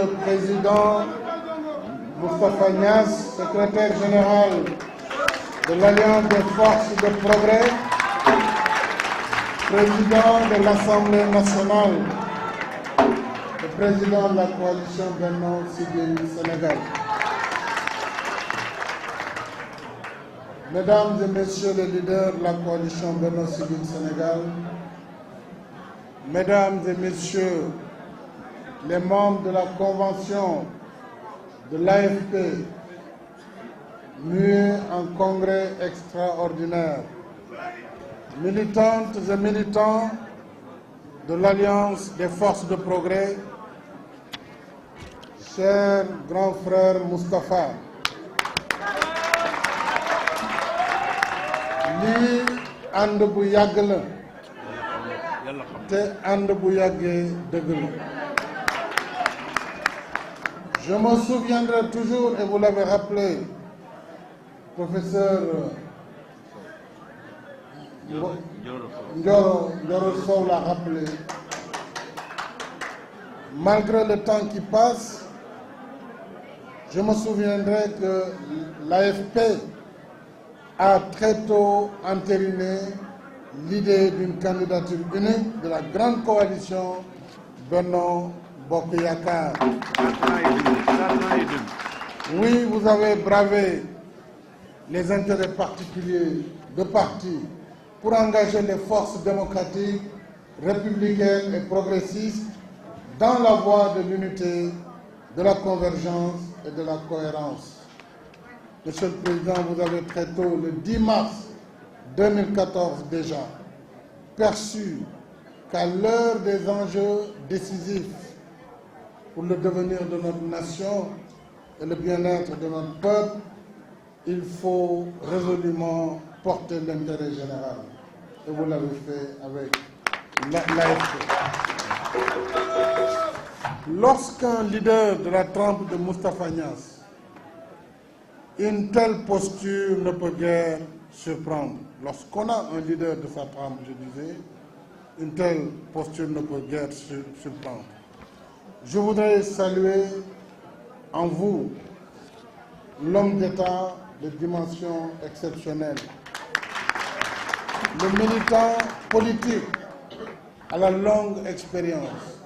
le Président Moustapha Niasse, secrétaire général de l'Alliance des forces de progrès, Président de l'Assemblée nationale, le Président de la coalition Benno Siggil Sénégal. Mesdames et Messieurs les leaders de la coalition Benno Siggil Sénégal, Mesdames et Messieurs les membres de la convention de l'AFP, mués en congrès extraordinaire, militantes et militants de l'Alliance des forces de progrès, cher grand frère Moustapha, lii ànd bu yàgg la te ànd bu yàggee dëgg la. Je me souviendrai toujours, et vous l'avez rappelé, professeur Ndioro Sow l'a rappelé, malgré le temps qui passe, je me souviendrai que l'AFP a très tôt entériné l'idée d'une candidature unique de la grande coalition Benno Bokk Yakaar. Oui, vous avez bravé les intérêts particuliers de partis pour engager les forces démocratiques, républicaines et progressistes dans la voie de l'unité, de la convergence et de la cohérence. Monsieur le Président, vous avez très tôt, le 10 mars 2014 déjà, perçu qu'à l'heure des enjeux décisifs pour le devenir de notre nation et le bien-être de notre peuple, il faut résolument porter l'intérêt général. Et vous l'avez fait avec l'AFP. Lorsqu'un leader de la trempe de Moustapha Niasse, une telle posture ne peut guère surprendre. Lorsqu'on a un leader de sa trempe, je disais, une telle posture ne peut guère surprendre. Je voudrais saluer en vous l'homme d'État de dimension exceptionnelle, le militant politique à la longue expérience,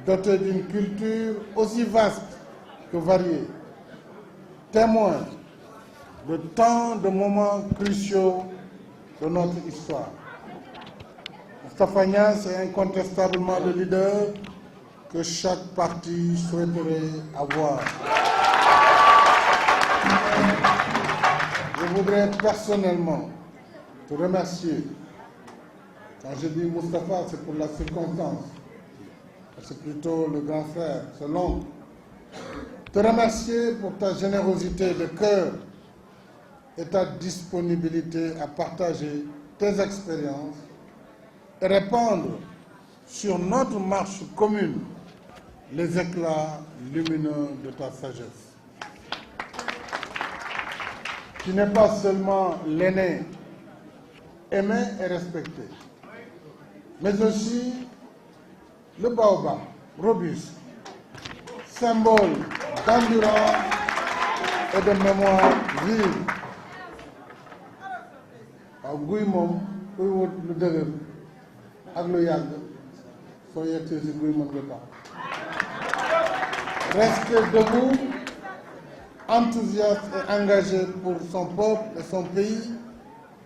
doté d'une culture aussi vaste que variée, témoin de tant de moments cruciaux de notre histoire. Moustapha Niasse est incontestablement le leader que chaque parti souhaiterait avoir. Je voudrais personnellement te remercier. Quand je dis Moustapha, c'est pour la circonstance. C'est plutôt le grand frère, c'est l'oncle. Te remercier pour ta générosité de cœur et ta disponibilité à partager tes expériences et répandre sur notre marche commune les éclats lumineux de ta sagesse. Tu n'es pas seulement l'aîné, aimé et respecté, mais aussi le baobab, robuste, symbole d'endurance et de mémoire vive. waaw guy moom kuy wut lu dëgër ak lu yàgg soo yegsee si guy mën nga tax. Rester debout, enthousiaste et engagé pour son peuple et son pays,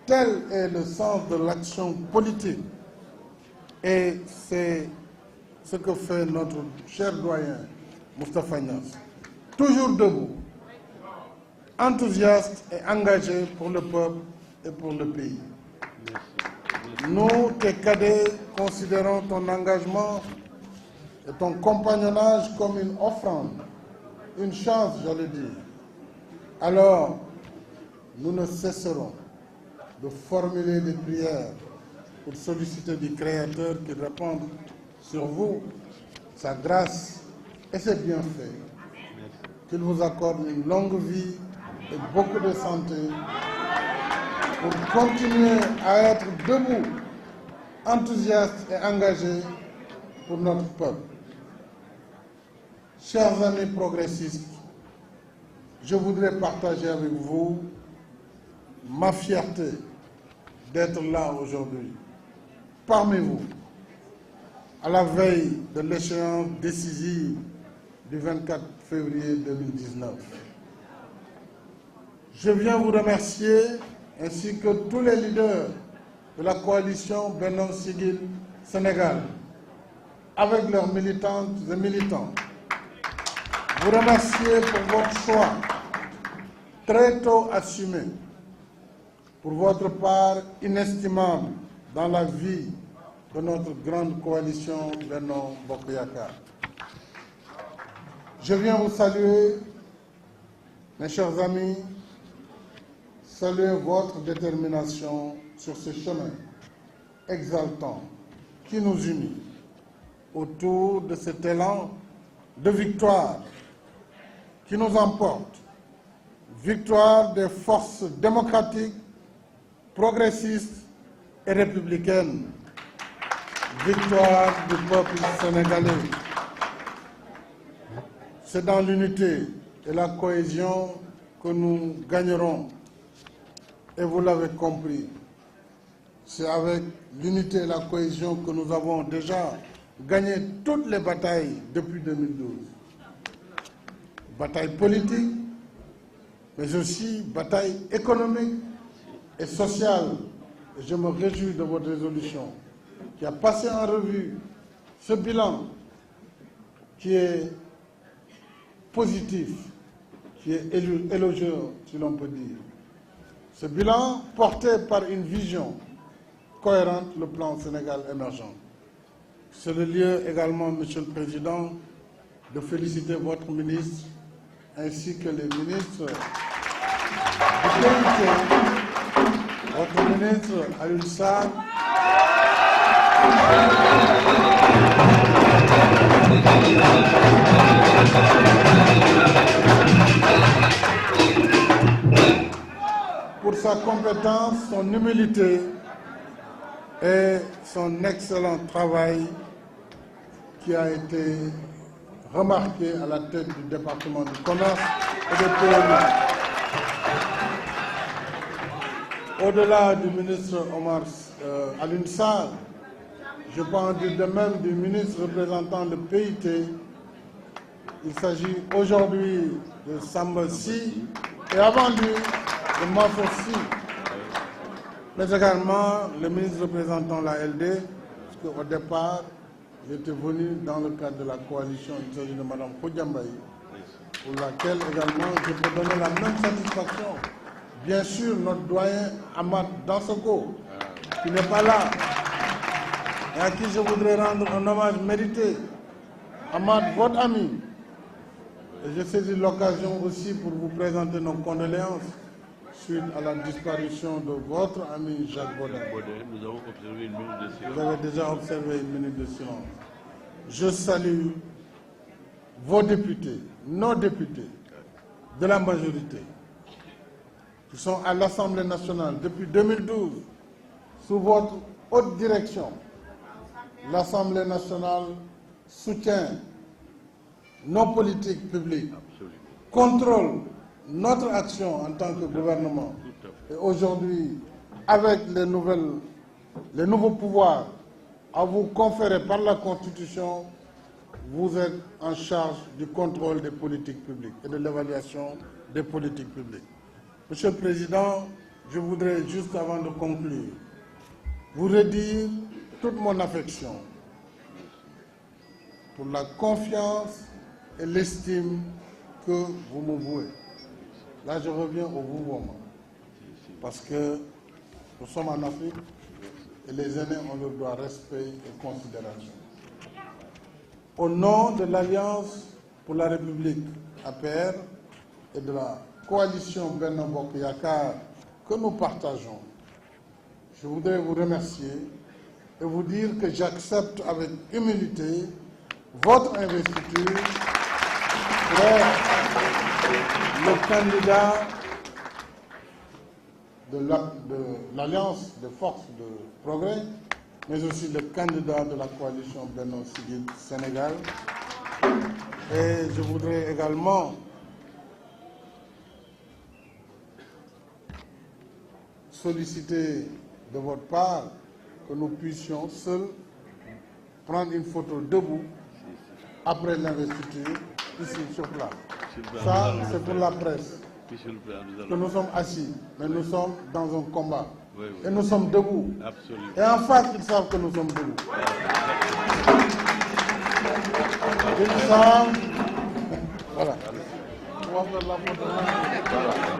tel est le sens de l'action politique. Et c'est ce que fait notre cher doyen Moustapha Niasse. Toujours debout, enthousiaste et engagé pour le peuple et pour le pays. Nous, tes cadets, considérons ton engagement et ton compagnonnage comme une offrande, une chance, j'allais dire. Alors, nous ne cesserons de formuler des prières pour solliciter du Créateur qu'il répande sur vous sa grâce et ses bienfaits, qu'il vous accorde une longue vie et beaucoup de santé pour continuer à être debout, enthousiaste et engagé pour notre peuple. Chers amis progressistes, je voudrais partager avec vous ma fierté d'être là aujourd'hui, parmi vous, à la veille de l'échéance décisive du 24 février 2019. Je viens vous remercier, ainsi que tous les leaders de la coalition Benno Siggil Sénégal, avec leurs militantes et militants. Vous remercier pour votre choix très tôt assumé, pour votre part inestimable dans la vie de notre grande coalition Benno Bokk Yakaar. Je viens vous saluer, mes chers amis, saluer votre détermination sur ce chemin exaltant qui nous unit autour de cet élan de victoire qui nous emporte, victoire des forces démocratiques, progressistes et républicaines, victoire du peuple sénégalais. C'est dans l'unité et la cohésion que nous gagnerons. Et vous l'avez compris, c'est avec l'unité et la cohésion que nous avons déjà gagné toutes les batailles depuis 2012. Bataille politique, mais aussi bataille économique et sociale. Et je me réjouis de votre résolution qui a passé en revue ce bilan qui est positif, qui est élogieux, si l'on peut dire. Ce bilan porté par une vision cohérente, le plan Sénégal émergent. C'est le lieu également, Monsieur le Président, de féliciter votre ministre ainsi que les ministres du PIT, votre ministre Alioune Sarr, pour sa compétence, son humilité et son excellent travail qui a été remarqué à la tête du département du commerce et des PME. Au-delà du ministre Alioune Sarr, je peux en dire de même du ministre représentant le PIT. Il s'agit aujourd'hui de Samba Sy et avant lui de Mansour Sy, mais également le ministre représentant la LD, parce qu'au départ, j'étais venu dans le cadre de la coalition, il s'agit de Mme Khoudia Mbaye, pour laquelle également je peux donner la même satisfaction. Bien sûr, notre doyen Ahmad Dansoko, qui n'est pas là, et à qui je voudrais rendre un hommage mérité. Ahmad, votre ami. Et je saisis l'occasion aussi pour vous présenter nos condoléances suite à la disparition de votre ami Jacques Baudin. Nous avons observé une minute de silence. Vous avez déjà observé une minute de silence. Je salue vos députés, nos députés de la majorité, qui sont à l'Assemblée nationale depuis 2012, sous votre haute direction. L'Assemblée nationale soutient nos politiques publiques, contrôle notre action en tant que gouvernement. Et aujourd'hui, avec les nouveaux pouvoirs à vous conférer par la Constitution, vous êtes en charge du contrôle des politiques publiques et de l'évaluation des politiques publiques. Monsieur le Président, je voudrais, juste avant de conclure, vous redire toute mon affection pour la confiance et l'estime que vous me vouez. Là, je reviens au vouvoiement, parce que nous sommes en Afrique et les aînés, on leur doit respect et considération. Au nom de l'Alliance pour la République APR et de la coalition Benno Bokk Yakaar que nous partageons, je voudrais vous remercier et vous dire que j'accepte avec humilité votre investiture pour être le candidat de l'Alliance des forces de progrès, mais aussi le candidat de la coalition Benno Siggil Sénégal Et je voudrais également solliciter de votre part que nous puissions seuls prendre une photo debout après l'investiture ici sur place. Ça, c'est pour la presse. Que nous sommes assis, mais nous sommes dans un combat. Oui, oui. Et nous sommes debout. Absolument. Et en face, ils savent que nous sommes debout. Ils savent. Voilà. On va faire la photo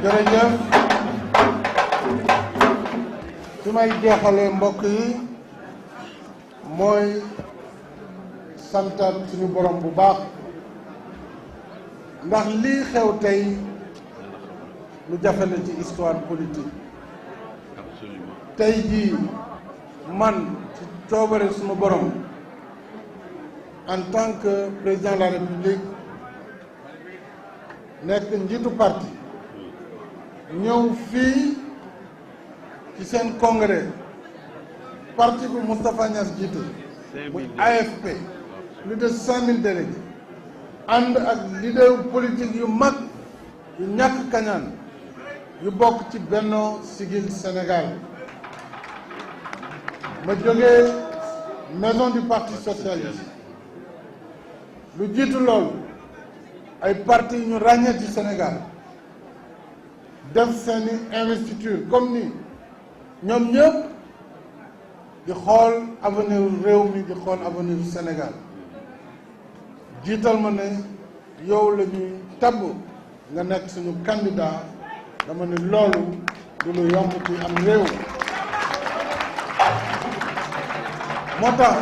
jërëjëf fi may jeexalee mbokk yi mooy santal suñu borom bu baax ndax lii xew tey lu jafe la ci histoire politique. Absolument. tey jii man ci coobare suñu borom en tant que président de la République nekk njiitu parti ñëw fii ci seen congrès parti bu Moustapha Niasse jiite muy AFP plus de 5000 délégués ànd ak leader politique yu mag yu ñàkk kañaan yu bokk ci Benno Siggil Sénégal ma jógee maison du parti socialiste lu jiitu loolu ay parti yu ñu ràññee ci Sénégal def seeni investiture comme ni ñoom ñëpp di xool avenir réew mi di xool avenir Sénégal jiital ma ne yow la ñuy tabb nga nekk suñu candidat dama ne loolu du lu yomb ci am réew moo tax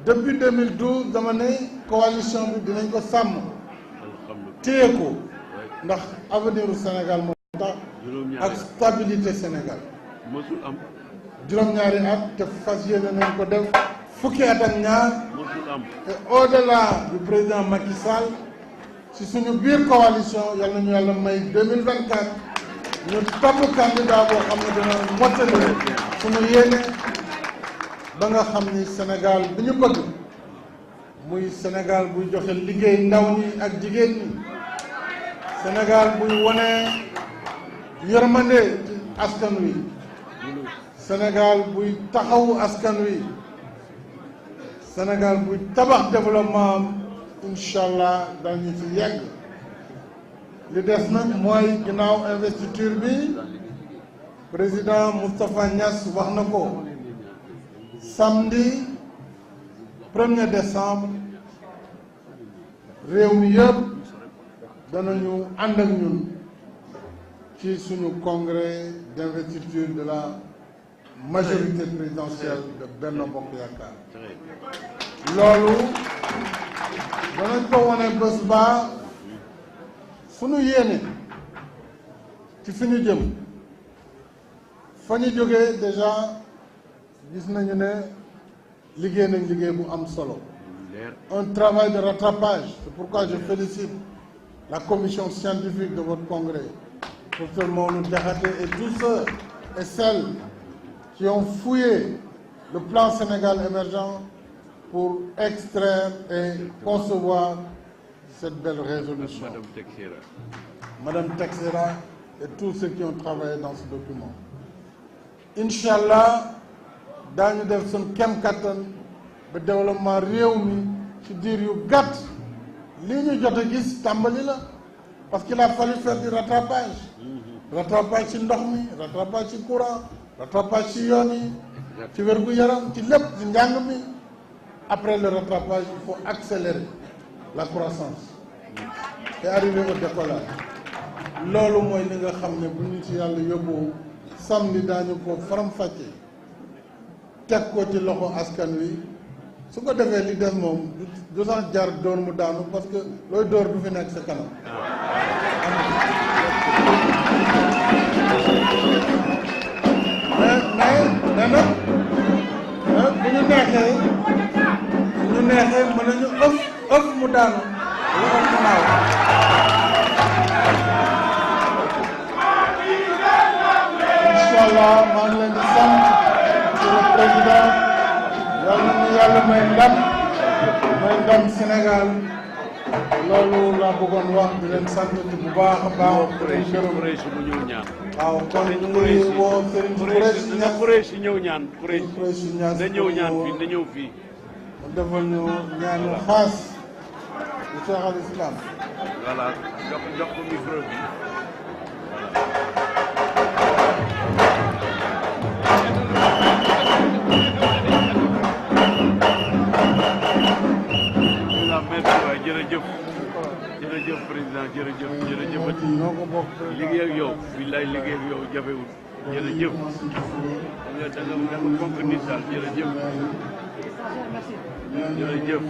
depuis 2012 dama ne coalition bi dinañ ko sàmm téye ko ndax avenir u Sénégal moo tax ak stabilité Sénégal mosul am. juróom-ñaari at te fas yéene nañ ko def fukki at ak ñaar mosul am. et au-delà du président Macky Sall ci suñu biir coalition yal nañu yàlla may 2024 ñu tabb candidat boo xam ne dina mottali suñu yéene ba nga xam ni Sénégal bi ñu bëgg muy Sénégal buy joxe liggéey ndaw ñi ak jigéen ñi Sénégal buy wone yërmande ci askan wi Sénégal buy taxawu askan wi Sénégal buy tabax développement am incha allah dañu ci yegg li des nag mooy ginnaaw investiture bi président Moustapha Niasse wax na ko samedi 1er décembre réew mi yëpp danañu ànd ak ñun ci suñu congrès d'investiture de la majorité présidentielle de Benno Bokk Yaakaar loolu danañ ko wone bés ba suñu yéene ci fi ñu jëm fa ñu jógee déjà gis nañu ne liggéey nañ liggéey bu am solo un travail de rattrapage. C'est pourquoi je félicite la commission scientifique de votre congrès, professeur Mamadou Diakhaté et tous ceux et celles qui ont fouillé le plan Sénégal émergent pour extraire et concevoir cette belle résolution. Madame Texera. Madame Texera et tous ceux qui ont travaillé dans ce document. Inch'Allah, daañu def suñ kem kattan ba développement réew mi ci diir yu gàtt lii ñu jot a gis tàmbali la parce qu'il a fallu faire du rattrapage ci ndox mi rattrapage ci courant rattrapage ci yoon yi ci wér-gu-yaram ci lépp ci njàng mi après le rattrapage il faut accélérer la croissance et arriver au décollage loolu mooy li nga xam ne bu ñu ci yàlla yóbboo samedi daañu ko faram-fàccee teg ko ci loxo askan wi su ko defee li des moom du sax jar dóor mu daanu parce que looy dóor du fi nekk sa kanam. mais nag bu ñu neexee mën nañu ëf mu daanu lu ëf mu naaw. incha allah maa ngi leen di sant monsieur le président yal na ñu yàlla may ndam Sénégal loolu laa bëggoon wax di leen sant bu baax a baax. Quraysh mu ñëw ñaan. waaw kon ñu ngi woo Serigne Quraysh ñëw ñaan. Quraysh na ñëw ñaan fii na ñëw fii. mu defal ñu ñaanu xaas bu Cheikh al Islam. voilà jox ko micro bi. jërëjëf président jërëjëf liggéey ak yow billaay liggéey ak yow jafewul jërëjëf da nga fonk nit daal jërëjëf